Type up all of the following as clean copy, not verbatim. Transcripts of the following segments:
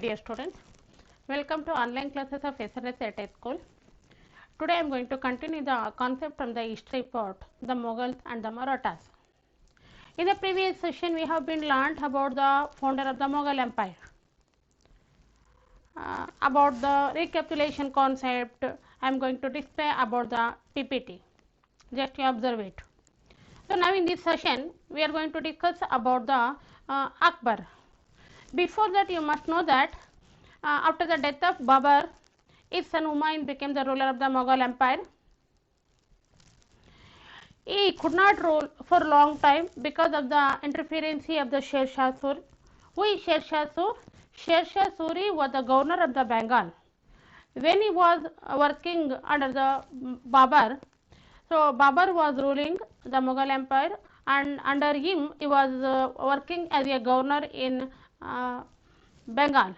dear students, welcome to online classes of SRS at School. Today I am going to continue the concept from the history part, the Mughals and the Marathas. In the previous session we have been learnt about the founder of the Mughal Empire, about the recapitulation concept. I am going to display about the PPT. Just you observe it. So now in this session we are going to discuss about the Akbar. Before that you must know that after the death of Babur, his son Humayun became the ruler of the Mughal Empire. He could not rule for a long time because of the interference of the Sher Shah Suri. Who is Sher Shah Suri? Sher Shah Suri was the governor of the Bengal. When he was working under the Babur, so Babur was ruling the Mughal Empire, and under him he was working as a governor in Bengal.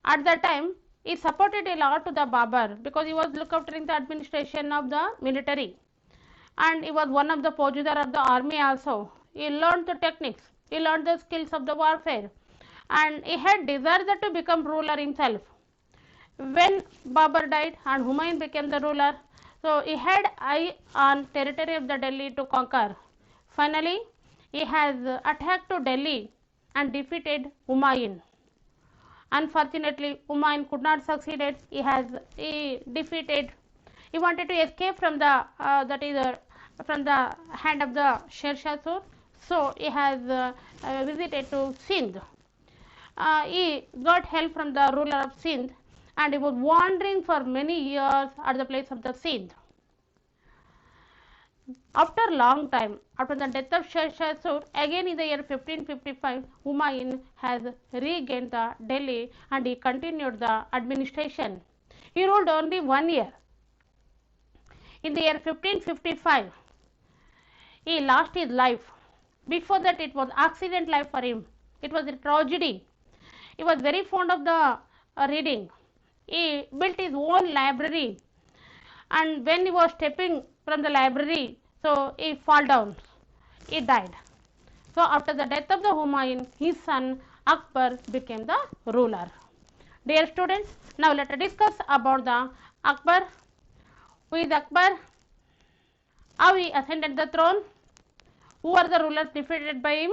At that time he supported a lot to the Babur because he was looked after the administration of the military, and he was one of the Faujdar of the army also. He learned the techniques, he learned the skills of the warfare, and he had desire to become ruler himself. When Babur died and Humayun became the ruler, so he had eye on territory of the Delhi to conquer. Finally he has attacked to Delhi and defeated Humayun. Unfortunately Humayun could not succeed. He defeated. He wanted to escape from the from the hand of the Sher Shah Suri. So he has visited to Sindh. He got help from the ruler of Sindh, and he was wandering for many years at the place of the Sindh. After long time, after the death of Sher Shah Suri, again in the year 1555, Humayun has regained the Delhi and he continued the administration. He ruled only 1 year. In the year 1555, he lost his life. Before that, it was accident life for him. It was a tragedy. He was very fond of the reading. He built his own library, and when he was stepping from the library, so he fall down. He died. So after the death of the Humayun, his son Akbar became the ruler. Dear students, now let us discuss about the Akbar. Who is Akbar? How he ascended the throne? Who are the rulers defeated by him?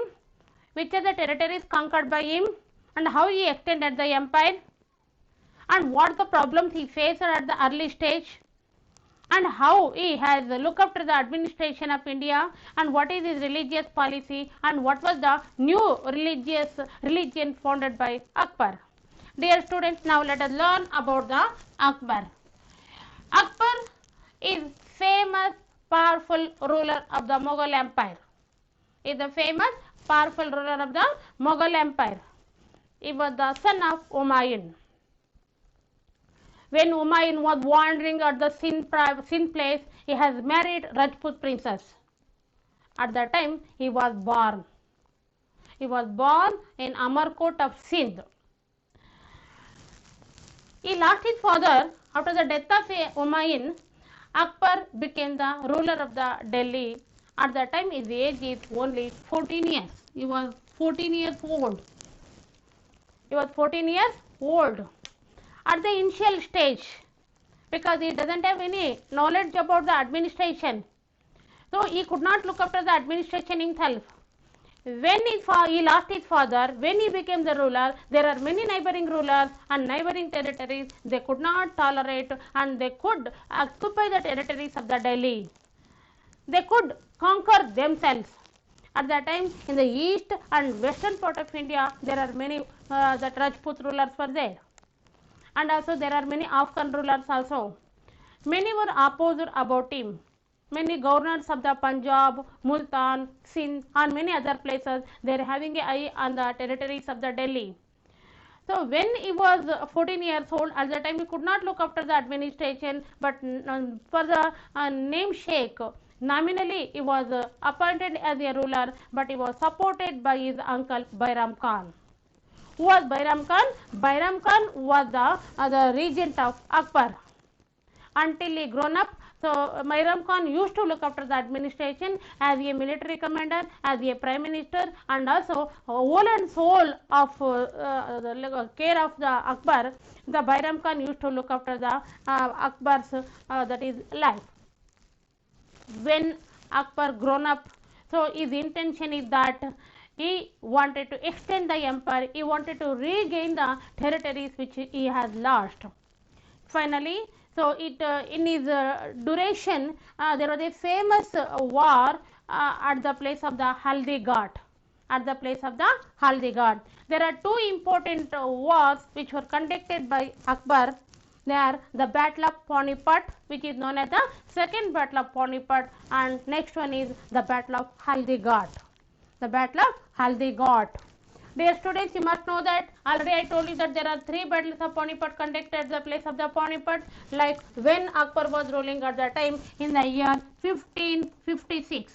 Which are the territories conquered by him? And how he extended the empire? And what the problems he faced at the early stage? And how he has looked after the administration of India, and what is his religious policy, and what was the new religion founded by Akbar. Dear students, now let us learn about the Akbar. Akbar is famous powerful ruler of the Mughal Empire. Is the famous powerful ruler of the Mughal Empire. He was the son of Humayun. When Humayun was wandering at the Sindh place, he has married Rajput princess. At that time he was born. He was born in Amarkot of Sindh. He lost his father. After the death of Humayun, Akbar became the ruler of the Delhi. At that time his age is only 14 years. He was 14 years old. He was 14 years old. At the initial stage, because he doesn't have any knowledge about the administration, so he could not look after the administration himself. When he lost his father, when he became the ruler, there are many neighboring rulers and neighboring territories they could not tolerate, and they could occupy the territories of the Delhi. They could conquer themselves. At that time in the east and western part of India, there are many the Rajput rulers were there. And also there are many Afghan rulers also. Many were opposed about him. Many governors of the Punjab, Multan, Sindh and many other places, they are having an eye on the territories of the Delhi. So when he was 14 years old, at that time he could not look after the administration, but for the namesake, nominally he was appointed as a ruler, but he was supported by his uncle Bairam Khan. Who was Bairam Khan? Bairam Khan was the regent of Akbar. Until he grown up, so So Bairam Khan used to look after the administration as a military commander, as a prime minister, and also whole and soul of the care of the Akbar. The Bairam Khan used to look after the Akbar's that is life. When Akbar grown up, so his intention is that he wanted to extend the empire, he wanted to regain the territories which he has lost. Finally, so it in his duration, there was a famous war at the place of the Haldi Ghat. At the place of the Haldi Ghat, there are two important wars which were conducted by Akbar. They are the Battle of Panipat, which is known as the Second Battle of Panipat, and next one is the Battle of Haldi Ghat. The Battle of Haldi Ghat. Dear students, you must know that already I told you that there are three battles of Panipat conducted at the place of the Panipat, like when Akbar was ruling at that time in the year 1556.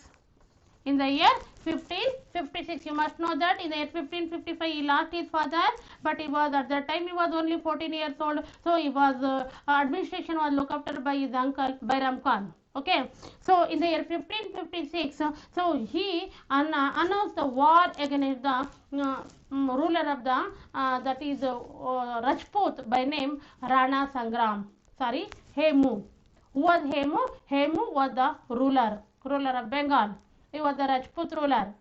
In the year 1556, you must know that in the year 1555 he lost his father, but he was at that time he was only 14 years old, so he was administration was looked after by his uncle Bairam Khan. Okay, so in the year 1556, so he announced the war against the ruler of the that is Rajput by name Rana Sangram. Sorry, Hemu. Who was Hemu? Hemu was the ruler of Bengal. He was the Rajput ruler.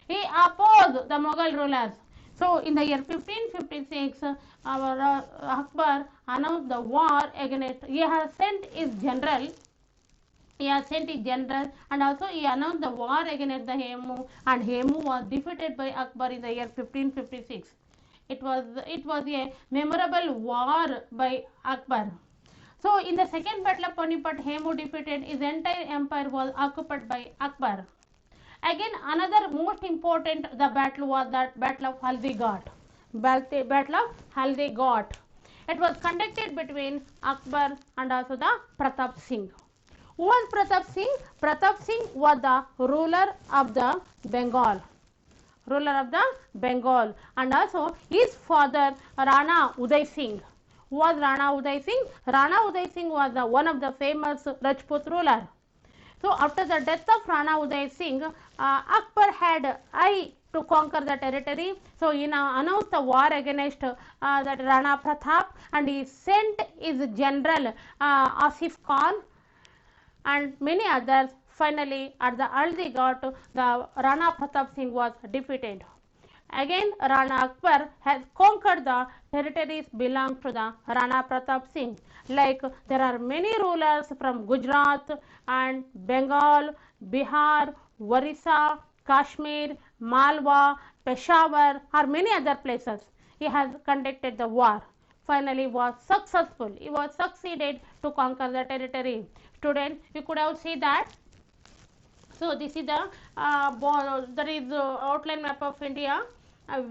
He opposed the Mughal rulers. So in the year 1556, our Akbar announced the war against. He has sent his general. And also he announced the war against the Hemu, and Hemu was defeated by Akbar in the year 1556. It was a memorable war by Akbar. So in the second battle of Panipat, Hemu defeated. His entire empire was occupied by Akbar. Again, another most important the battle was that Battle of Haldi Ghat. Battle of Haldi Ghat. It was conducted between Akbar and also the Pratap Singh. Who was Pratap Singh? Pratap Singh was the ruler of the Bengal. And also his father Rana Uday Singh. Who was Rana Uday Singh? Rana Uday Singh was one of the famous Rajput ruler. So after the death of Rana Uday Singh, Akbar had eye to conquer the territory. So he now announced the war against that Rana Pratap, and he sent his general Asif Khan and many others. Finally, at the Haldi Ghat, the Rana Pratap Singh was defeated. Again, Rana Akbar has conquered the territories belong to the Rana Pratap Singh. Like there are many rulers from Gujarat and Bengal, Bihar, Orissa, Kashmir, Malwa, Peshawar, or many other places. He has conducted the war. Finally, was successful. He was succeeded to conquer the territory. Students, you could have seen that. So this is the there is outline map of India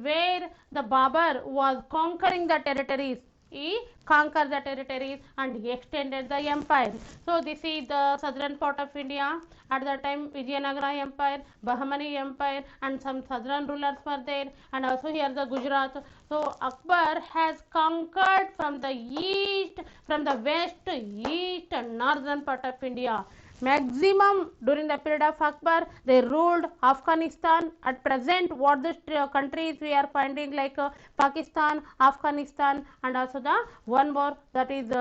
where the Babur was conquering the territories. He conquered the territories and he extended the empire. So this is the southern part of India. At that time, Vijayanagara Empire, Bahmani Empire, and some southern rulers were there, and also here the Gujarat. So Akbar has conquered from the east, from the west, east, and northern part of India. Maximum during the period of Akbar, they ruled Afghanistan. At present, what the countries we are finding like Pakistan, Afghanistan, and also the one more that is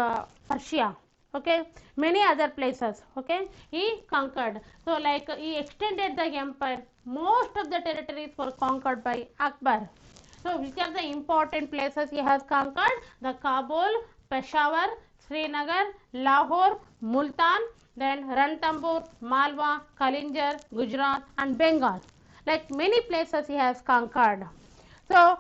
Persia. Okay, many other places. Okay, he conquered. So like he extended the empire. Most of the territories were conquered by Akbar. So which are the important places he has conquered? The Kabul, Peshawar, Srinagar, Lahore, Multan, then Ranthambore, Malwa, Kalinjar, Gujarat, and Bengal. Like many places he has conquered. So,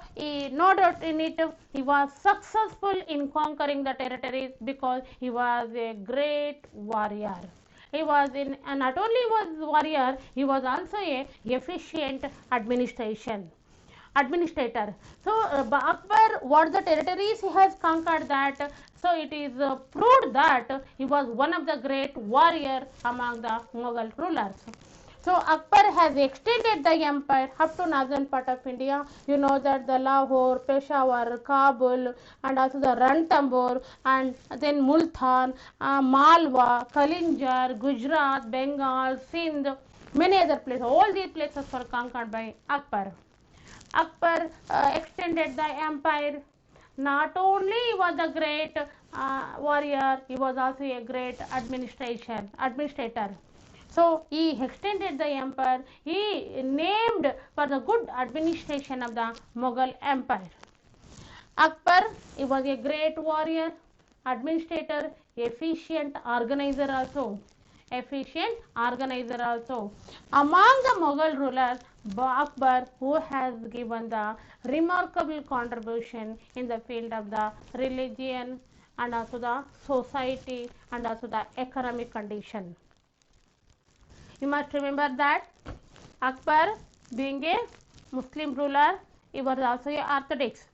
no doubt in it, he was successful in conquering the territories because he was a great warrior. He was in, and not only was warrior, he was also a efficient administrator. So, Akbar, what the territories he has conquered that, so it is proved that he was one of the great warrior among the Mughal rulers. So Akbar has extended the empire up to northern part of India. You know that the Lahore, Peshawar, Kabul, and also the Ranthambore, and then Multan, Malwa, Kalinjar, Gujarat, Bengal, Sindh, many other places. All these places were conquered by Akbar. Akbar extended the empire. Not only he was a great warrior, he was also a great administrator. So he extended the empire. He named for the good administration of the Mughal Empire. Akbar, he was a great warrior, administrator, efficient organizer also. Efficient organizer also. Among the Mughal rulers, Akbar, who has given the remarkable contribution in the field of the religion and also the society and also the economic condition. You must remember that Akbar, being a Muslim ruler, he was also a orthodox.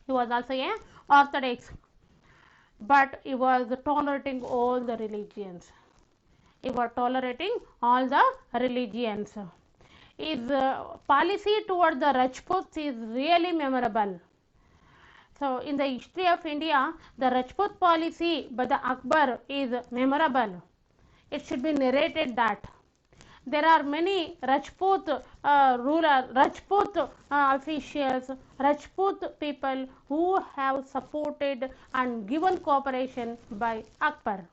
He was also a orthodox, but he was tolerating all the religions. He was tolerating all the religions. His policy toward the Rajputs is really memorable. So in the history of India, the Rajput policy by the Akbar is memorable. It should be narrated that there are many Rajput Rajput officials, Rajput people who have supported and given cooperation by Akbar.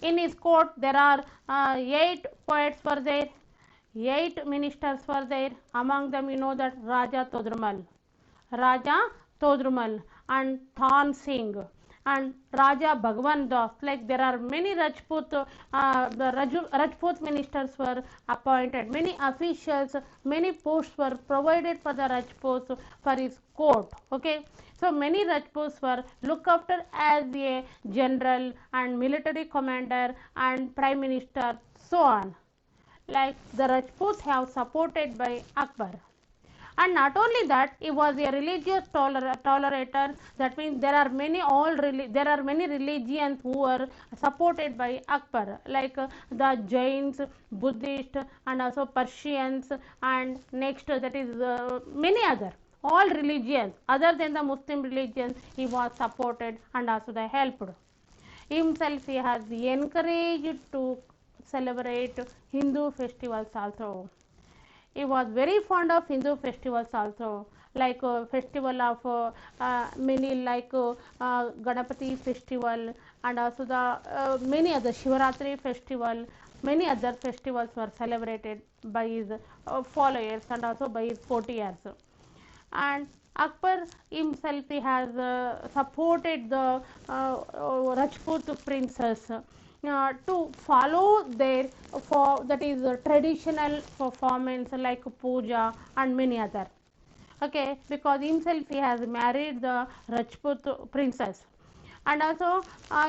In his court, there are 8 poets were there, 8 ministers were there. Among them, you know that Raja Todrumal and Than Singh and Raja Bhagwan Das. Like there are many Rajput ministers were appointed. Many officials, many posts were provided for the Rajputs for his court. Okay. So many Rajputs were looked after as a general and military commander and prime minister, so on. Like the Rajputs have supported by Akbar. And not only that, he was a religious tolerator. That means there are many religions who were supported by Akbar, like the Jains, Buddhist, and also Persians, and next that is many other. All religions other than the Muslim religions he was supported and also they helped. Himself he has encouraged to celebrate Hindu festivals also. He was very fond of Hindu festivals also, like festival of many like Ganapati festival and also the many other Shivaratri festival. Many other festivals were celebrated by his followers and also by his courtiers. And Akbar himself he has supported the Rajput princes to follow their that is traditional performance like puja and many other. Okay, because himself he has married the Rajput princess, and also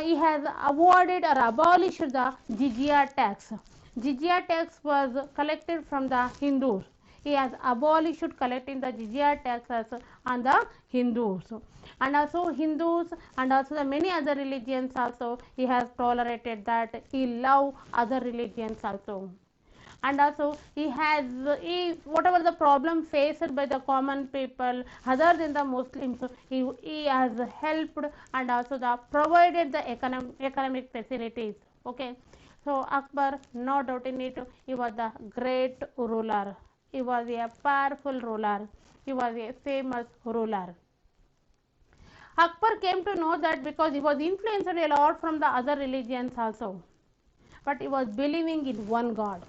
he has awarded or abolished the jizya tax. Jizya tax was collected from the Hindus. He has abolished collecting the jizya taxes on the Hindus. And also Hindus and also the many other religions also he has tolerated that. He love other religions also. And also he whatever the problem faced by the common people other than the Muslims, he has helped and also the provided the economic facilities. Okay, so Akbar, no doubt in it, he was the great ruler. He was a powerful ruler. He was a famous ruler. Akbar came to know that because he was influenced a lot from the other religions also, but he was believing in one God.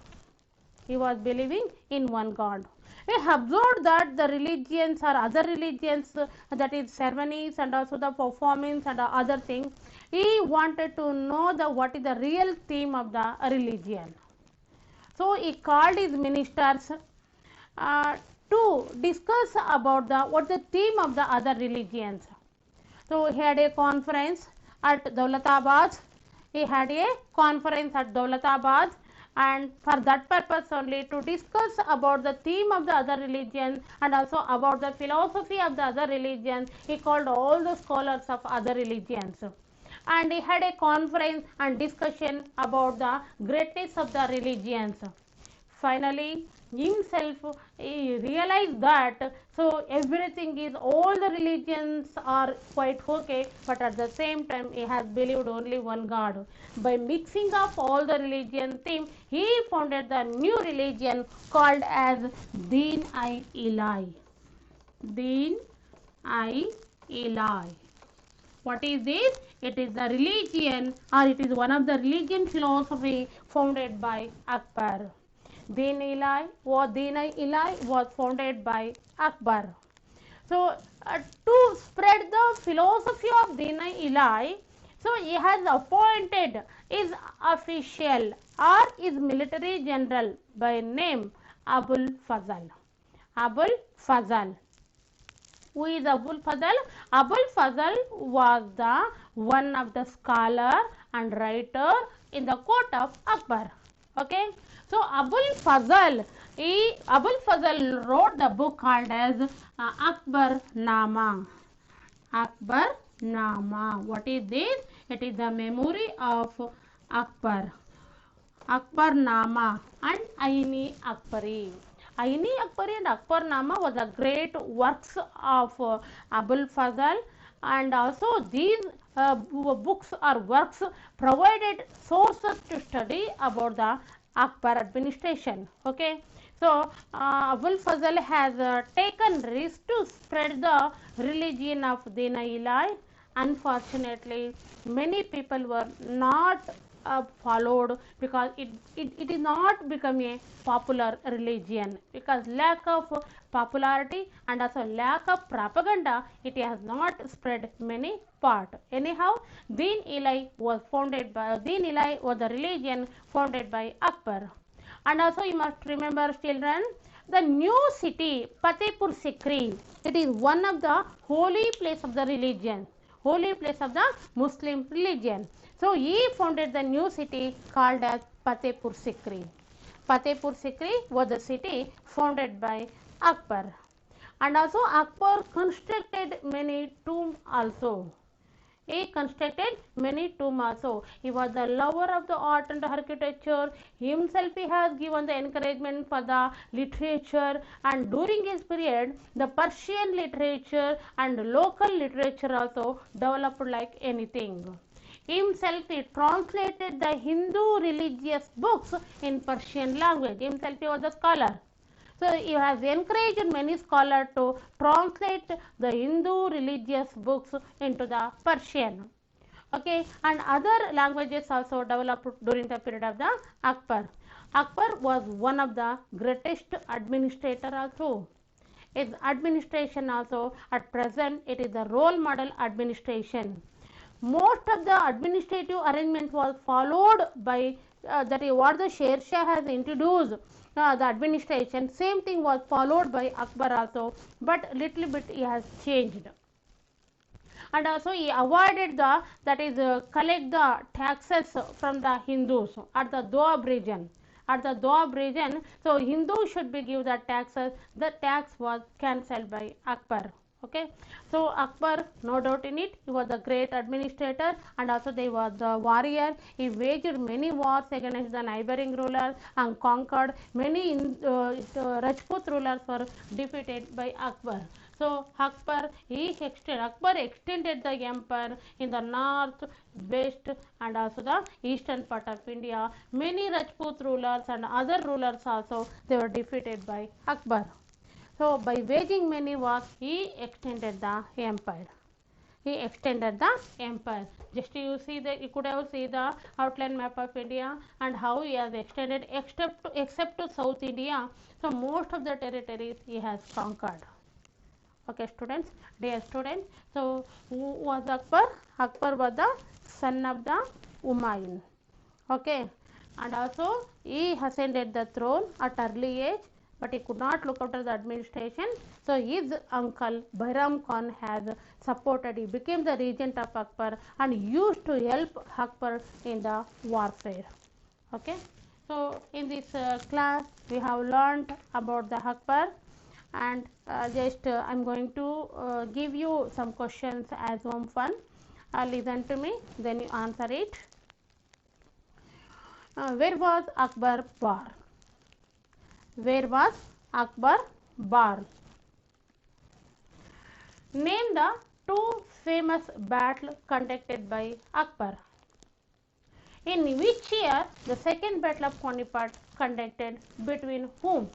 He was believing in one God. He observed that the religions or other religions, that is ceremonies and also the performance and other things, he wanted to know what is the real theme of the religion. So he called his ministers to discuss about what the theme of the other religions. So he had a conference at Daulatabad. He had a conference at Daulatabad, and for that purpose only, to discuss about the theme of the other religion and also about the philosophy of the other religion, he called all the scholars of other religions. And he had a conference and discussion about the greatness of the religions. finally himself he realized that so everything is, all the religions are quite okay, but at the same time he has believed only one God. By mixing up all the religion theme, he founded the new religion called as Din-i-Ilahi. Din-i-Ilahi. What is this? It is the religion, or it is one of the religion philosophy founded by Akbar. Din-i-Ilahi was founded by Akbar. So, to spread the philosophy of Din-i-Ilahi, so he has appointed his official or his military general by name Abul Fazl. Abul Fazl. Who is Abul Fazl? Abul Fazl was the one of the scholar and writer in the court of Akbar. Okay, so Abul Fazl wrote the book called as Akbar Nama. Akbar Nama. What is this? It is the memory of Akbar. Akbar Nama and Aini Akbari. Aini Akbari and Akbar Nama was a great works of Abul Fazl, and also these books or works provided sources to study about the Akbar administration. Okay, so Abul Fazl has taken risk to spread the religion of Din-i-Ilahi. Unfortunately, many people were not followed because it is not become a popular religion, because lack of popularity and also lack of propaganda, it has not spread many part. Anyhow, Din-i-Ilahi was the religion founded by Akbar. And also you must remember, children, the new city Fatehpur Sikri, it is one of the holy place of the religion, holy place of the Muslim religion. So he founded the new city called as Fatehpur Sikri. Fatehpur Sikri was the city founded by Akbar. And also Akbar constructed many tombs also. He constructed many tombs also. He was the lover of the art and architecture. Himself he has given the encouragement for the literature, and during his period the Persian literature and local literature also developed like anything. Himself he translated the Hindu religious books in Persian language. Himself he was a scholar. So he has encouraged many scholars to translate the Hindu religious books into the Persian. Okay, and other languages also developed during the period of the Akbar. Akbar was one of the greatest administrator also. His administration also at present it is the role model administration. Most of the administrative arrangement was followed by that is what the Sher Shah has introduced. The administration, same thing was followed by Akbar also, but little bit he has changed. And also he avoided the, that is collect the taxes from the Hindus at the Doab region. At the Doab region, so Hindus should be give the taxes. The tax was cancelled by Akbar. Okay, so Akbar, no doubt in it, he was a great administrator, and also he was the warrior. He waged many wars against the neighboring rulers and conquered many. Rajput rulers were defeated by Akbar. So Akbar extended the empire in the north, west, and also the eastern part of India. Many Rajput rulers and other rulers also, they were defeated by Akbar. So by waging many wars, he extended the empire. He extended the empire. Just you see that you could have see the outline map of India and how he has extended except to South India. So most of the territories he has conquered. Okay, students, dear students. So who was Akbar? Akbar was the son of the Umayun. Okay, and also he ascended the throne at early age, but he could not look after the administration. So his uncle Bairam Khan has supported. He became the regent of Akbar and used to help Akbar in the warfare. Okay, so in this class we have learned about the Akbar, and I'm going to give you some questions as home fun. Listen to me, then you answer it. Where was Akbar born? Where was Akbar born? Name the two famous battles conducted by Akbar. In which year the second battle of Panipat conducted between whom?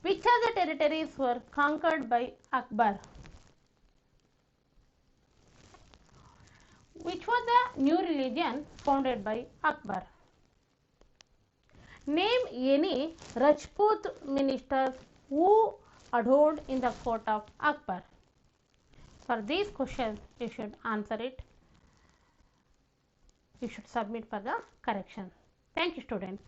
Which of the territories were conquered by Akbar? Which was the new religion founded by Akbar? Name any Rajput ministers who adored in the court of Akbar. For these questions, you should answer it. You should submit for the correction. Thank you, students.